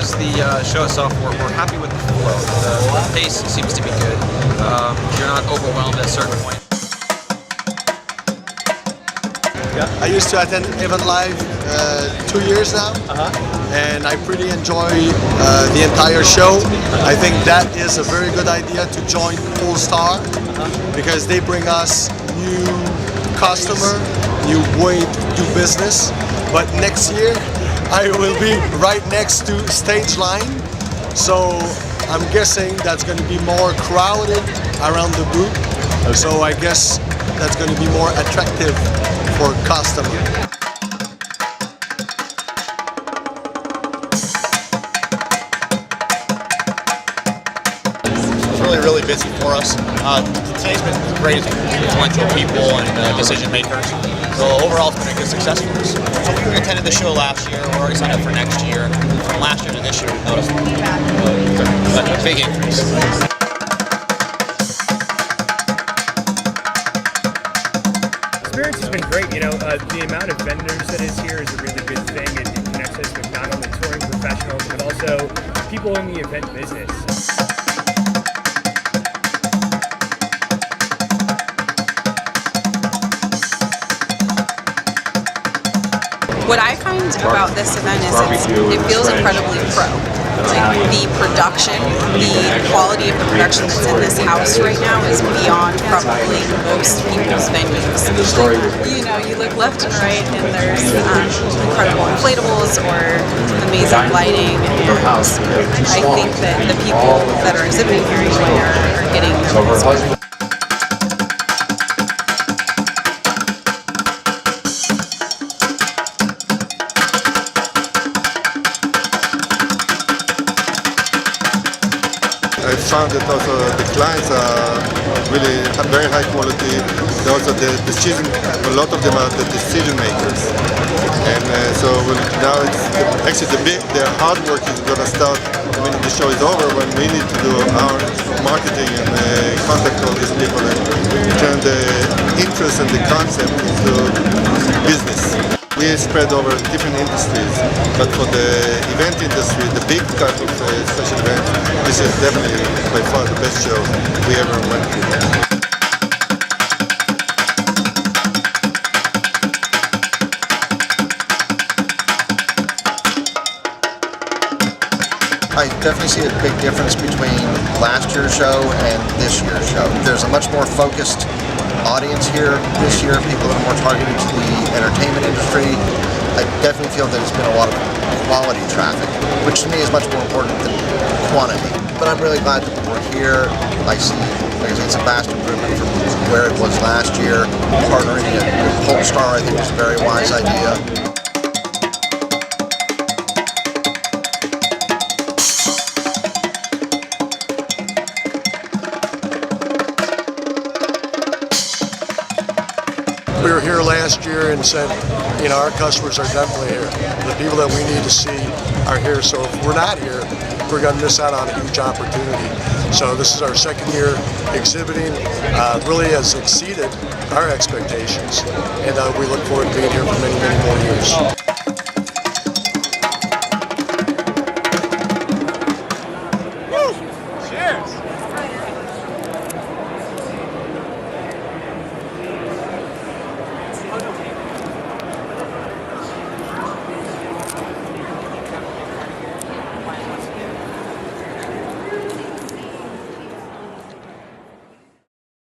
as the show itself, we're happy with the flow. The pace seems to be good. You're not overwhelmed at a certain point. Yeah. I used to attend Event Live 2 years now, and I pretty enjoy the entire show. I think that is a very good idea to join Polestar because they bring us new customer, new way to do business. But next year, I will be right next to Stage Line, so I'm guessing that's going to be more crowded around the booth. So I guess that's going to be more attractive for customers. It's really busy for us. Today's been great, influential people and decision makers. So overall, it's been a good success for us. So we attended the show last year. We're already signed up for next year. From last year to this year, we've noticed a big increase. Experience has been great. You know, the amount of vendors that is here is a really good thing. It connects us with not only touring professionals, but also people in the event business. What I find about this event is it feels incredibly pro. Like the production, the quality of the production that's in this house right now is beyond probably most people's venues. You know, you look left and right and there's incredible inflatables or amazing lighting, and I think that the people that are exhibiting here anyway are getting their money's worth. I found that also the clients are really very high quality. They also a lot of them are the decision makers, and so now it's actually the hard work is going to start when the show is over. When we need to do our marketing and contact all these people and turn the interest and the concept into business. We spread over different industries, but for the event industry, the big type of special event, this is definitely by far the best show we ever went to. I definitely see a big difference between last year's show and this year's show. There's a much more focused audience here this year, people that are more targeted to the entertainment industry. I definitely feel that it's been a lot of quality traffic, which to me is much more important than quantity. But I'm really glad that we're here. I see, like I say, it's a vast improvement from where it was last year. Partnering with Polestar, I think, was a very wise idea. We were here last year and said, you know, our customers are definitely here. The people that we need to see are here. So if we're not here, we're going to miss out on a huge opportunity. So this is our second year exhibiting. Really has exceeded our expectations. And we look forward to being here for many, many more years.